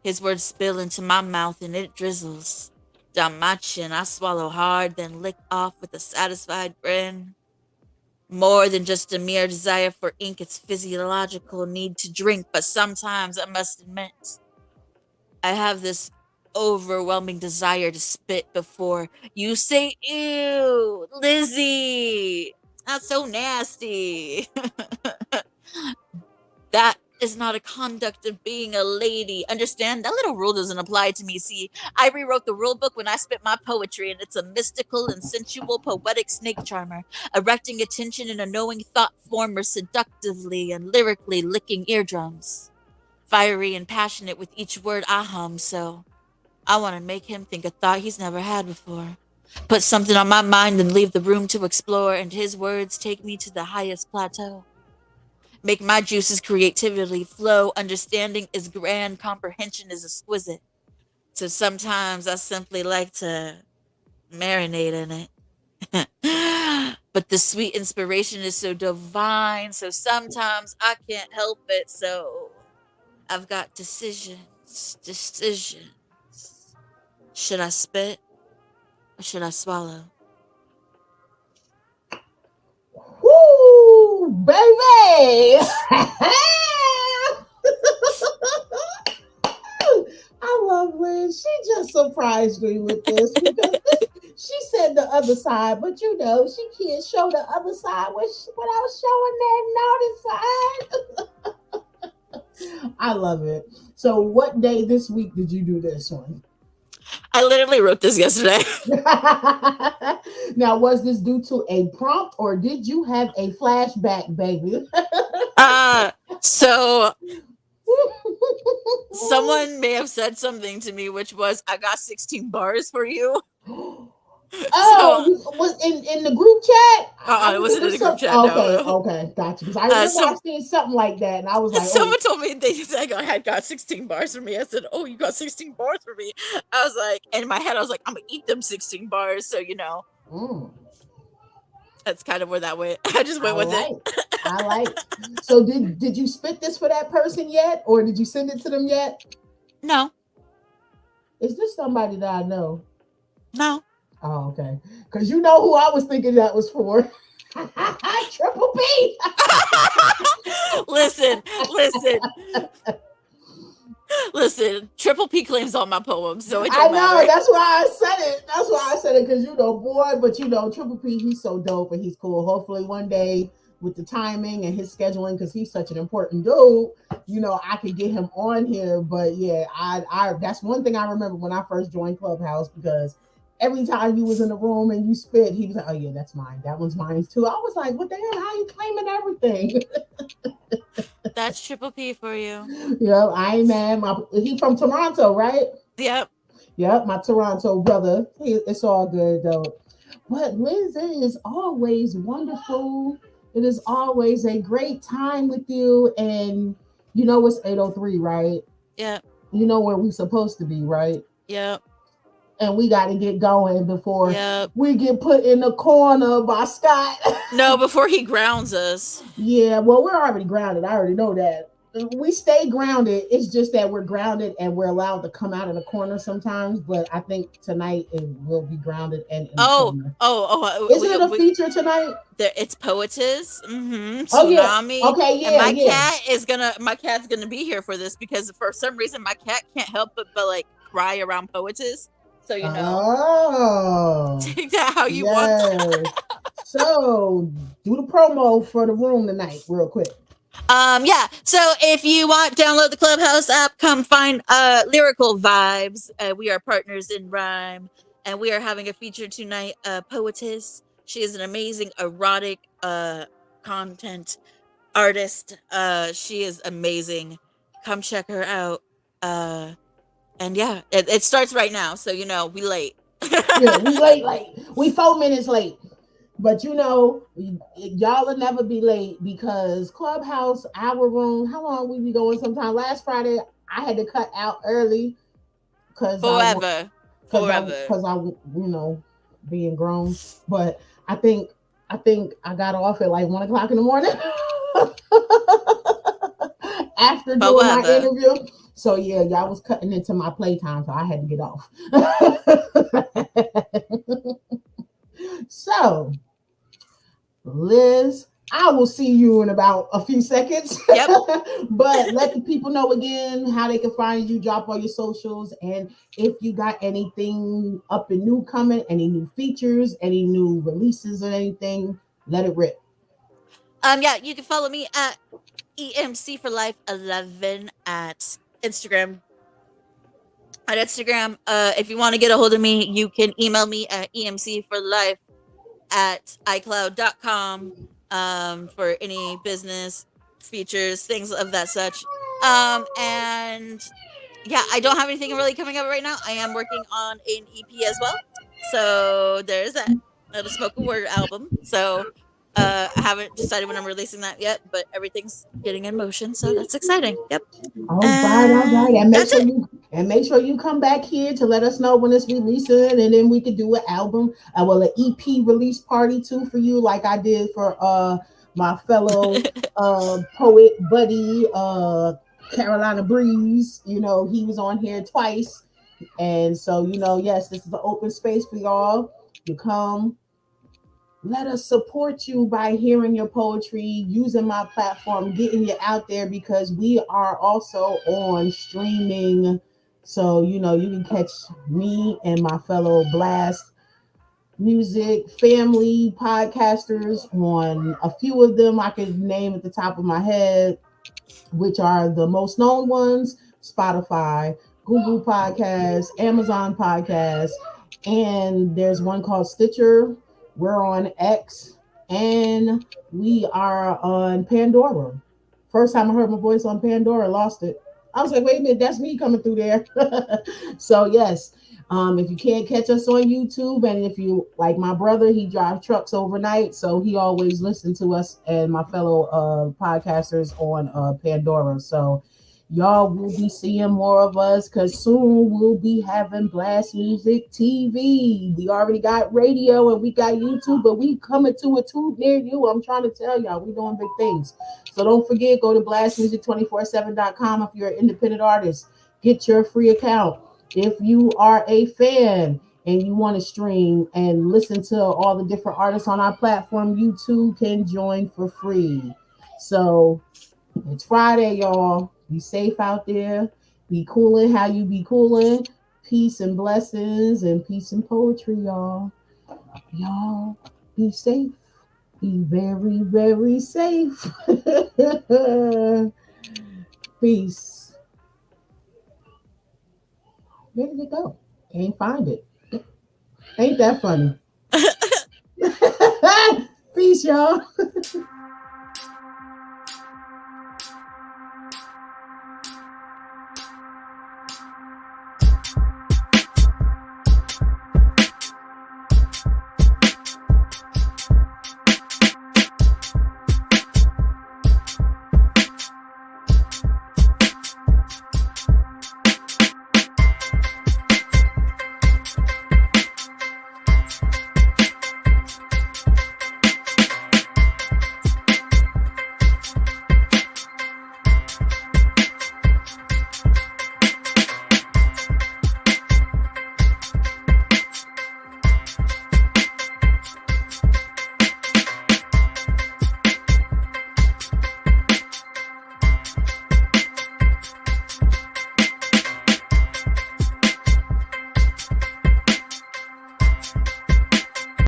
His words spill into my mouth and it drizzles. Down my chin, I swallow hard, then lick off with a satisfied grin. More than just a mere desire for ink, it's physiological need to drink, but sometimes I must admit, I have this overwhelming desire to spit before you say, ew, Lizzie, that's so nasty. That is not a conduct of being a lady. Understand? That little rule doesn't apply to me. See, I rewrote the rule book when I spit my poetry, and it's a mystical and sensual poetic snake charmer, erecting attention in a knowing thought former, seductively and lyrically licking eardrums. Fiery and passionate with each word I hum, so I want to make him think a thought he's never had before. Put something on my mind and leave the room to explore, and his words take me to the highest plateau. Make my juices creatively flow. Understanding is grand, comprehension is exquisite. So sometimes I simply like to marinate in it. But the sweet inspiration is so divine, so sometimes I can't help it, so I've got decisions. Should I spit or should I swallow? Woo, baby! I love Liz. She just surprised me with this because she said the other side, but she can't show the other side without showing that naughty side. I love it. So what day this week did you do this one? I literally wrote this yesterday. Now, was this due to a prompt or did you have a flashback, baby? So someone may have said something to me, which was, I got 16 bars for you. Oh, So was in the group chat? I it was wasn't looking in the group some. chat. No, Okay, no. okay, gotcha. Because I remember I So seen something like that, and I was like, oh, someone told me they said I had got 16 bars for me. I said, "Oh, you got 16 bars for me." I was like, in my head, I was like, "I'm gonna eat them 16 bars." So mm, that's kind of where that went. I just I went with it. like, I like. So did you spit this for that person yet, or did you send it to them yet? No, Is this somebody that I know? no. Oh, okay. Because you know who I was thinking that was for. Triple P. Listen, listen, listen. Triple P claims all my poems, so it I don't know. matter. That's why I said it. That's why I said it. Because boy, but Triple P, he's so dope and he's cool. Hopefully, one day with the timing and his scheduling, because he's such an important dude, I could get him on here. But yeah, I that's one thing I remember when I first joined Clubhouse, because every time you was in the room and you spit, he was like, "Oh yeah, that's mine. That one's mine too." I was like, "What the hell? How you claiming everything?" That's Triple P for you. Yep, I ain't mad. He from Toronto, right? Yep. Yep, my Toronto brother. It's all good though. But Liz, it is always wonderful. It is always a great time with you. And it's 8:03, right? Yep. You know where we supposed to be, right? Yep. And we got to get going before Yep. we get put in the corner by Scott. No, before he grounds us. Yeah, well, we're already grounded. I already know that. We stay grounded. It's just that we're grounded and we're allowed to come out in the corner sometimes. But I think tonight it will be grounded and in the corner. Isn't it a feature tonight? It's poetess, Oh yeah. tsunami. Okay, yeah, and my cat's gonna be here for this, because for some reason my cat can't help but like cry around poetess. So Oh, take that how you want. So do the promo for the room tonight, real quick. Yeah. So if you want, download the Clubhouse app. Come find Lyrical Vibes. We are partners in rhyme, and we are having a feature tonight. Poetess. She is an amazing erotic content artist. She is amazing. Come check her out. And yeah, it starts right now, so we late. Yeah, we late. We 4 minutes late. But y'all will never be late, because Clubhouse, our room, how long we be going sometime? Last Friday, I had to cut out early because forever. Because I being grown. But I think I got off at like 1 o'clock in the morning after doing my interview. So yeah, y'all was cutting into my playtime, so I had to get off. So, Liz, I will see you in about a few seconds. Yep. But let the people know again how they can find you, drop all your socials, and if you got anything up and new coming, any new features, any new releases or anything, let it rip. Yeah, you can follow me at EMC for Life 11 at Instagram. If you want to get a hold of me, you can email me at emcforlife@icloud.com for any business features, things of that such. And yeah, I don't have anything really coming up right now. I am working on an EP as well, so there's that. The Spoken Word album. So I haven't decided when I'm releasing that yet, but everything's getting in motion, so that's exciting. Yep. All right. And make sure you come back here to let us know when it's releasing, and then we could do an album, an EP release party too for you, like I did for my fellow poet buddy Carolina Breeze. He was on here twice, and so yes, this is an open space for y'all. You come. Let us support you by hearing your poetry, using my platform, getting you out there, because we are also on streaming. So, you can catch me and my fellow Blast Music family podcasters on a few of them I could name at the top of my head, which are the most known ones: Spotify, Google Podcasts, Amazon Podcasts, and there's one called Stitcher. We're on X, and we are on Pandora. First time I heard my voice on Pandora, lost it. I was like, wait a minute, that's me coming through there. So yes, if you can't catch us on YouTube, and if you like my brother, he drives trucks overnight, so he always listens to us and my fellow podcasters on Pandora. So y'all will be seeing more of us because soon we'll be having Blast Music TV. We already got radio and we got YouTube, but we coming to a tube near you. I'm trying to tell y'all, we doing big things. So don't forget, go to blastmusic247.com if you're an independent artist. Get your free account. If you are a fan and you want to stream and listen to all the different artists on our platform, you too can join for free. So it's Friday, y'all. Be safe out there. Be cooling how you be cooling. Peace and blessings and peace and poetry, y'all. Y'all be safe. Be very, very safe. Peace. Where did it go? Can't find it. Ain't that funny? Peace, y'all.